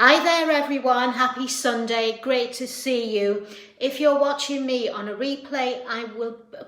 Hi there everyone, happy Sunday, great to see you. If you're watching me on a replay,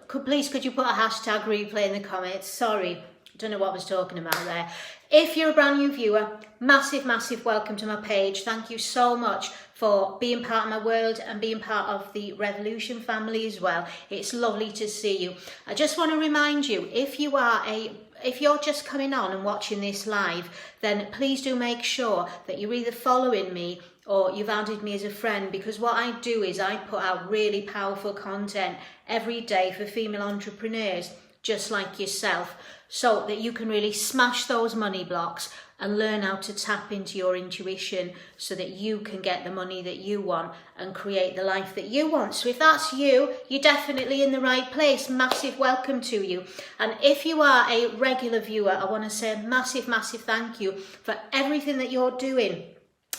please could you put a hashtag replay in the comments? Sorry, don't know what I was talking about there. If you're a brand new viewer, massive welcome to my page. Thank you so much for being part of my world and being part of the Revolution family as well. It's lovely to see you. I just want to remind you, if you're just coming on and watching this live, then please do make sure that you're either following me or you've added me as a friend, because what I do is I put out really powerful content every day for female entrepreneurs just like yourself, so that you can really smash those money blocks and learn how to tap into your intuition so that you can get the money that you want and create the life that you want. So if that's you, you're definitely in the right place. Massive welcome to you. And if you are a regular viewer, I want to say a massive thank you for everything that you're doing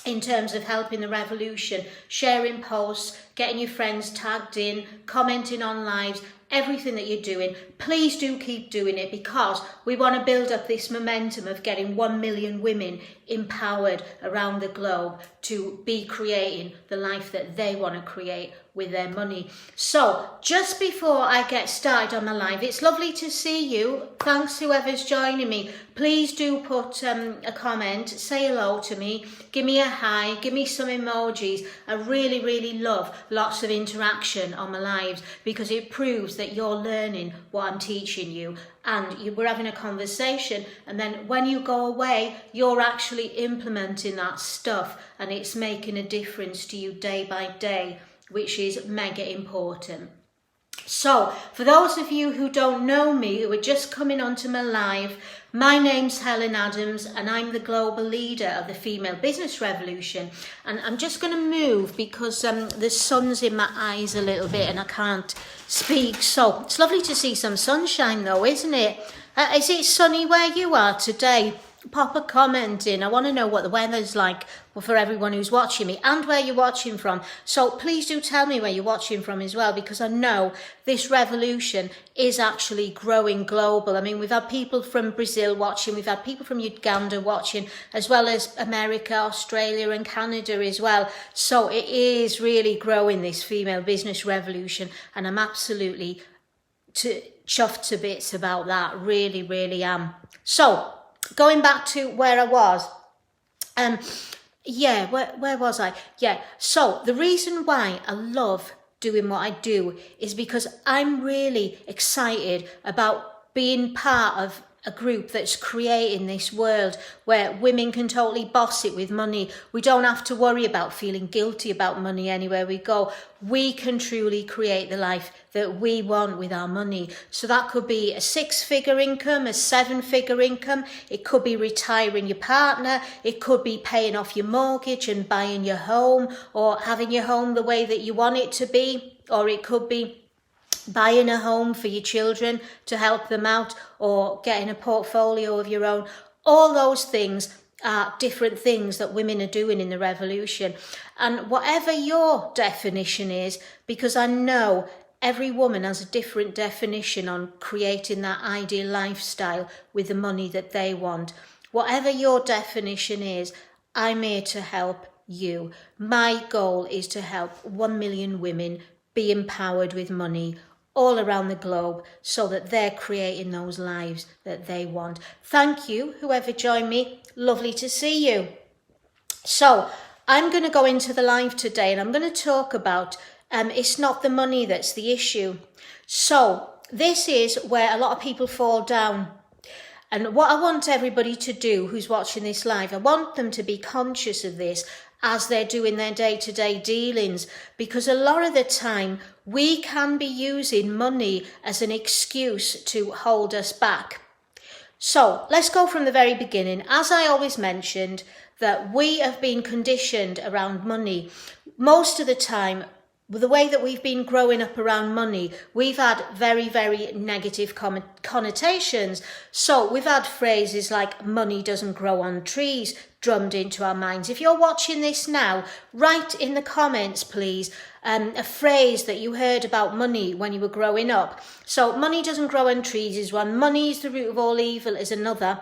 in terms of helping the revolution, sharing posts, getting your friends tagged in, commenting on lives, everything that you're doing. Please do keep doing it, because we want to build up this momentum of getting 1 million women empowered around the globe to be creating the life that they want to create with their money. So just before I get started on my live, it's lovely to see you. Thanks whoever's joining me. Please do put a comment, say hello to me, give me a hi, give me some emojis. I really love lots of interaction on my lives, because it proves that you're learning what I'm teaching you, and we're having a conversation, and then when you go away, you're actually implementing that stuff, and it's making a difference to you day by day, which is mega important. So for those of you who don't know me, who are just coming onto my live, my name's Helen Adams and I'm the global leader of the Female Business Revolution. And I'm just going to move because the sun's in my eyes a little bit and I can't speak. So it's lovely to see some sunshine though, isn't it? Is it sunny where you are today? Pop a comment in. I want to know what the weather's like for everyone who's watching me and where you're watching from. So please do tell me where you're watching from as well, because I know this revolution is actually growing global. I mean, we've had people from Brazil watching, we've had people from Uganda watching, as well as America, Australia and Canada as well. So it is really growing, this female business revolution, and I'm absolutely chuffed to bits about that. Really am. So going back to where I was, where was I? Yeah, so the reason why I love doing what I do is because I'm really excited about being part of a group that's creating this world where women can totally boss it with money. We don't have to worry about feeling guilty about money anywhere we go. We can truly create the life that we want with our money. So that could be a 6-figure income, a 7-figure income. It could be retiring your partner. It could be paying off your mortgage and buying your home, or having your home the way that you want it to be. Or it could be buying a home for your children to help them out, or getting a portfolio of your own. All those things are different things that women are doing in the revolution. And whatever your definition is, because I know every woman has a different definition on creating that ideal lifestyle with the money that they want. Whatever your definition is, I'm here to help you. My goal is to help 1 million women be empowered with money all around the globe, so that they're creating those lives that they want. Thank you, whoever joined me. Lovely to see you. So I'm going to go into the live today and I'm going to talk about it's not the money that's the issue. So this is where a lot of people fall down. And what I want everybody to do who's watching this live, I want them to be conscious of this as they're doing their day-to-day dealings, because a lot of the time we can be using money as an excuse to hold us back. So let's go from the very beginning. As I always mentioned, that we have been conditioned around money. Most of the time, the way that we've been growing up around money, we've had very negative connotations. So we've had phrases like money doesn't grow on trees drummed into our minds. If you're watching this now, write in the comments, please, a phrase that you heard about money when you were growing up. So money doesn't grow on trees is one. Money is the root of all evil is another.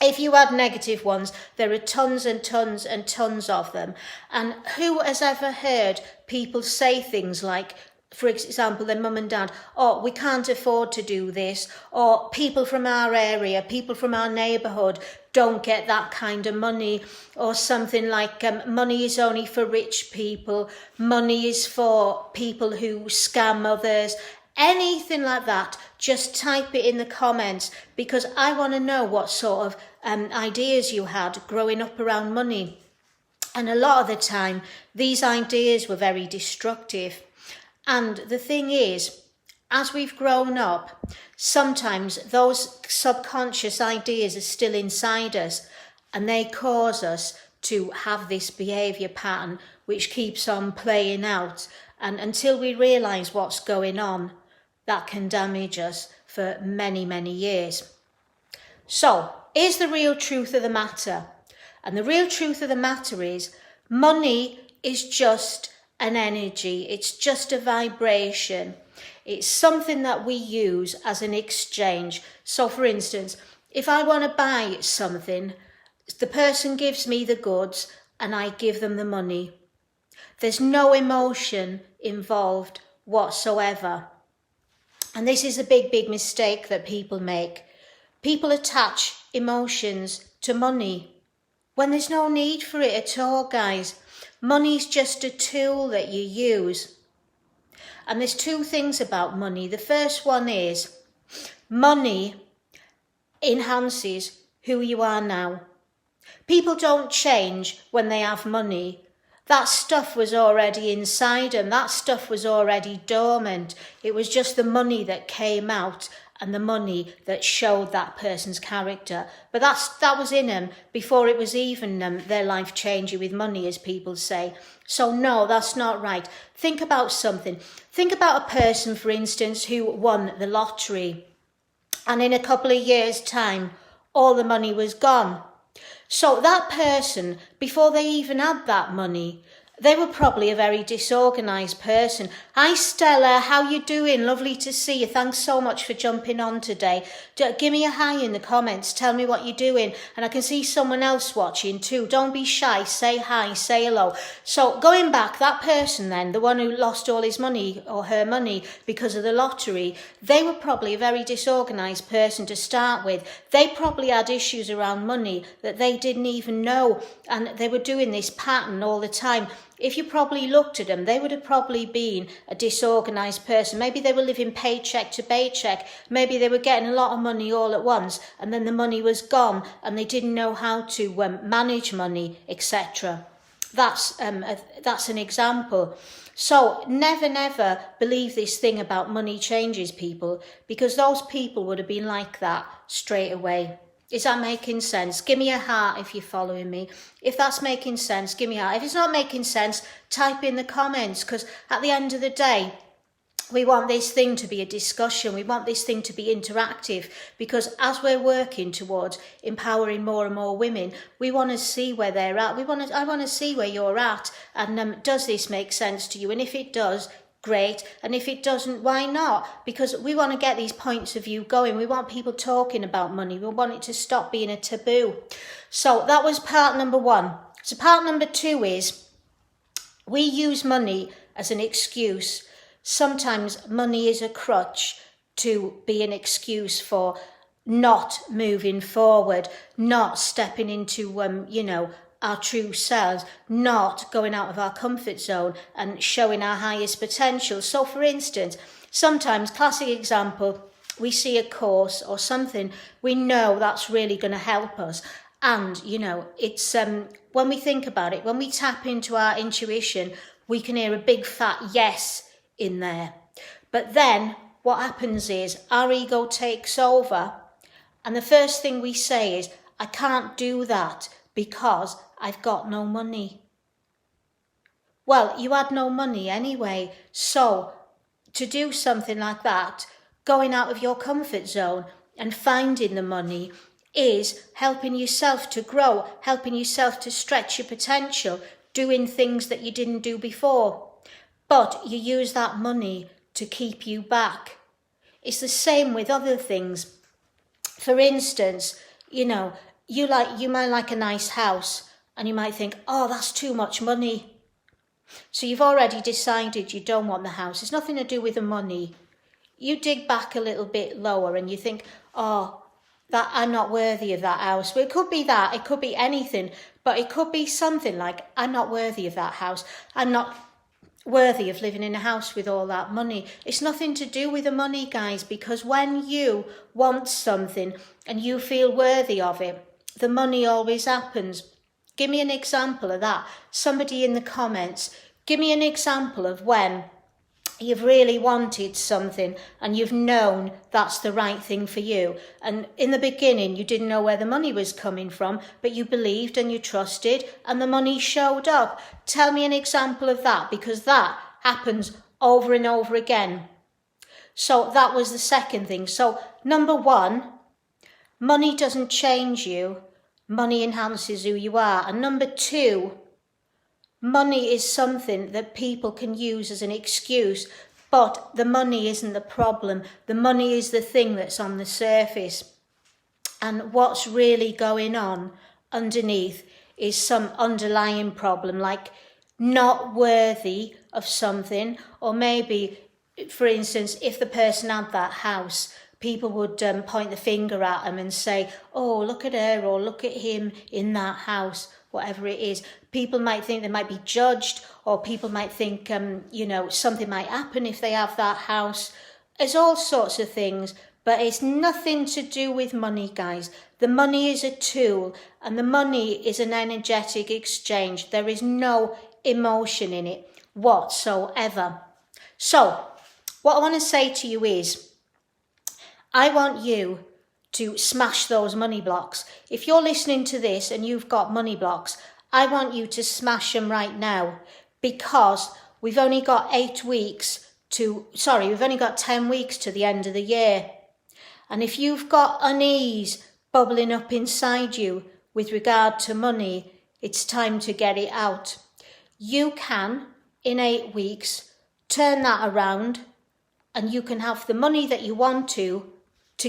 If you add negative ones, there are tons and tons and tons of them. And who has ever heard people say things like, for example, their mum and dad, oh, we can't afford to do this, or people from our area, people from our neighbourhood don't get that kind of money, or something like money is only for rich people, money is for people who scam others. Anything like that, just type it in the comments, because I want to know what sort of ideas you had growing up around money. And a lot of the time, these ideas were very destructive. And the thing is, as we've grown up, sometimes those subconscious ideas are still inside us, and they cause us to have this behaviour pattern which keeps on playing out. And until we realise what's going on, that can damage us for many, many years. So, here's the real truth of the matter. And the real truth of the matter is, money is just an energy. It's just a vibration. It's something that we use as an exchange. So, for instance, if I want to buy something, the person gives me the goods and I give them the money. There's no emotion involved whatsoever. And this is a big, big mistake that people make. People attach emotions to money when there's no need for it at all, guys. Money's just a tool that you use. And there's two things about money. The first one is money enhances who you are now. People don't change when they have money. That stuff was already inside them. That stuff was already dormant. It was just the money that came out and the money that showed that person's character. But that was in them before it was even their life changing with money, as people say. So no, that's not right. Think about something. Think about a person, for instance, who won the lottery. And in a couple of years' time, all the money was gone. So that person, before they even had that money, they were probably a very disorganised person. Hi Stella, how you doing? Lovely to see you. Thanks so much for jumping on today. Give me a hi in the comments. Tell me what you're doing. And I can see someone else watching too. Don't be shy. Say hi, say hello. So going back, that person then, the one who lost all his money or her money because of the lottery, they were probably a very disorganised person to start with. They probably had issues around money that they didn't even know. And they were doing this pattern all the time. If you probably looked at them, they would have probably been a disorganised person. Maybe they were living paycheck to paycheck. Maybe they were getting a lot of money all at once and then the money was gone and they didn't know how to manage money, etc. That's an example. So never believe this thing about money changes people, because those people would have been like that straight away. Is that making sense? Give me a heart if you're following me. If that's making sense, give me a heart. If it's not making sense, type in the comments, because at the end of the day, we want this thing to be a discussion. We want this thing to be interactive, because as we're working towards empowering more and more women, we want to see where they're at. I want to see where you're at. And does this make sense to you? And if it does, great. And if it doesn't, why not? Because we want to get these points of view going. We want people talking about money. We want it to stop being a taboo. So that was part number one. So part number two is we use money as an excuse. Sometimes money is a crutch to be an excuse for not moving forward, not stepping into, our true selves, not going out of our comfort zone and showing our highest potential. So for instance, sometimes, classic example, we see a course or something, we know that's really going to help us. And, it's when we think about it, when we tap into our intuition, we can hear a big fat yes in there. But then what happens is our ego takes over. And the first thing we say is, I can't do that because I've got no money. Well, you had no money anyway. So to do something like that, going out of your comfort zone and finding the money is helping yourself to grow, helping yourself to stretch your potential, doing things that you didn't do before. But you use that money to keep you back. It's the same with other things. For instance, you you might like a nice house and you might think, oh, that's too much money. So you've already decided you don't want the house. It's nothing to do with the money. You dig back a little bit lower and you think, oh, that I'm not worthy of that house. Well, it could be that, it could be anything, but it could be something like, I'm not worthy of that house. I'm not worthy of living in a house with all that money. It's nothing to do with the money, guys, because when you want something and you feel worthy of it, the money always happens. Give me an example of that. Somebody in the comments, give me an example of when you've really wanted something and you've known that's the right thing for you. And in the beginning, you didn't know where the money was coming from, but you believed and you trusted and the money showed up. Tell me an example of that, because that happens over and over again. So that was the second thing. So number one, money doesn't change you. Money enhances who you are. And number two, money is something that people can use as an excuse, but the money isn't the problem. The money is the thing that's on the surface. And what's really going on underneath is some underlying problem, like not worthy of something, or maybe, for instance, if the person had that house, people would point the finger at them and say, oh, look at her or look at him in that house, whatever it is. People might think they might be judged, or people might think, something might happen if they have that house. There's all sorts of things, but it's nothing to do with money, guys. The money is a tool, and the money is an energetic exchange. There is no emotion in it whatsoever. So, what I want to say to you is, I want you to smash those money blocks. If you're listening to this and you've got money blocks, I want you to smash them right now, because we've only got 10 weeks to the end of the year. And if you've got unease bubbling up inside you with regard to money, it's time to get it out. You can, in 8 weeks, turn that around, and you can have the money that you want to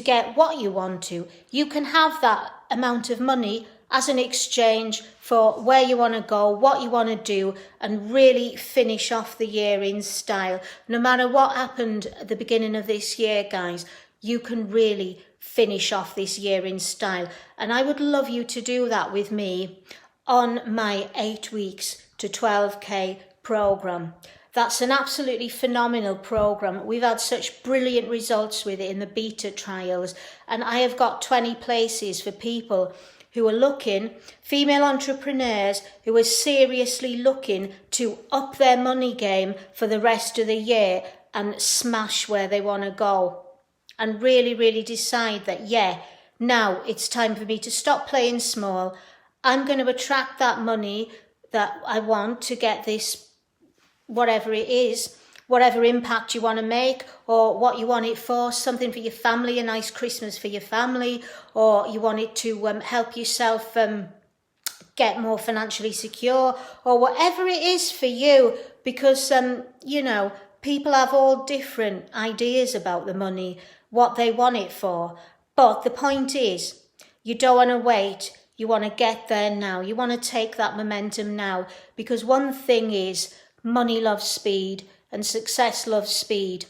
get what you want to. You can have that amount of money as an exchange for where you want to go, what you want to do, and really finish off the year in style. No matter what happened at the beginning of this year, guys, you can really finish off this year in style. And I would love you to do that with me on my 8 weeks to 12K program. That's an absolutely phenomenal program. We've had such brilliant results with it in the beta trials, and I have got 20 places for people who are looking, female entrepreneurs who are seriously looking to up their money game for the rest of the year and smash where they want to go, and really, really decide that, now it's time for me to stop playing small. I'm going to attract that money that I want to get this, whatever it is, whatever impact you want to make, or what you want it for, something for your family, a nice Christmas for your family, or you want it to help yourself get more financially secure, or whatever it is for you, because, people have all different ideas about the money, what they want it for. But the point is, you don't want to wait. You want to get there now. You want to take that momentum now, because one thing is, money loves speed and success loves speed.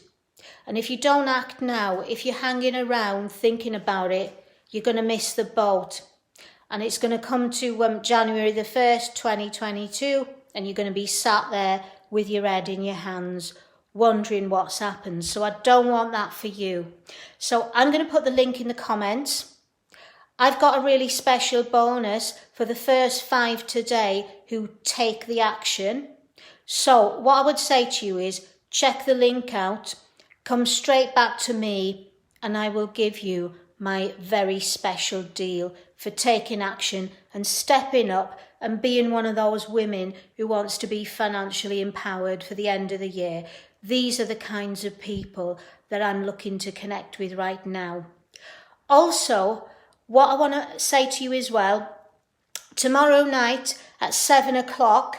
And if you don't act now, if you're hanging around thinking about it, you're going to miss the boat. And it's going to come to January the 1st, 2022, and you're going to be sat there with your head in your hands, wondering what's happened. So I don't want that for you. So I'm going to put the link in the comments. I've got a really special bonus for the first 5 today who take the action. So what I would say to you is, check the link out, come straight back to me, and I will give you my very special deal for taking action and stepping up and being one of those women who wants to be financially empowered for the end of the year. These are the kinds of people that I'm looking to connect with right now. Also, what I want to say to you as well, tomorrow night at 7 o'clock,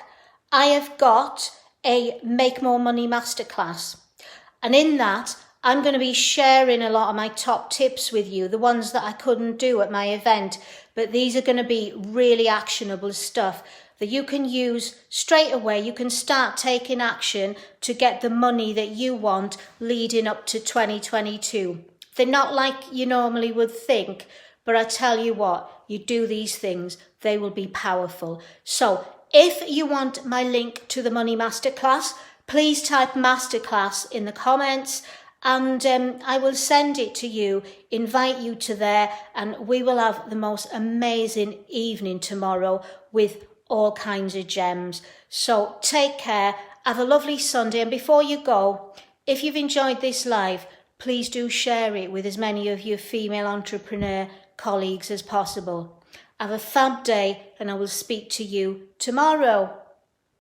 I have got a Make More Money Masterclass. And in that, I'm going to be sharing a lot of my top tips with you, the ones that I couldn't do at my event, but these are going to be really actionable stuff that you can use straight away. You can start taking action to get the money that you want leading up to 2022. They're not like you normally would think, but I tell you what, you do these things, they will be powerful. So if you want my link to the Money Masterclass, please type Masterclass in the comments, and I will send it to you, invite you to there, and we will have the most amazing evening tomorrow with all kinds of gems. So take care, have a lovely Sunday, and before you go, if you've enjoyed this live, please do share it with as many of your female entrepreneur colleagues as possible. Have a fab day, and I will speak to you tomorrow.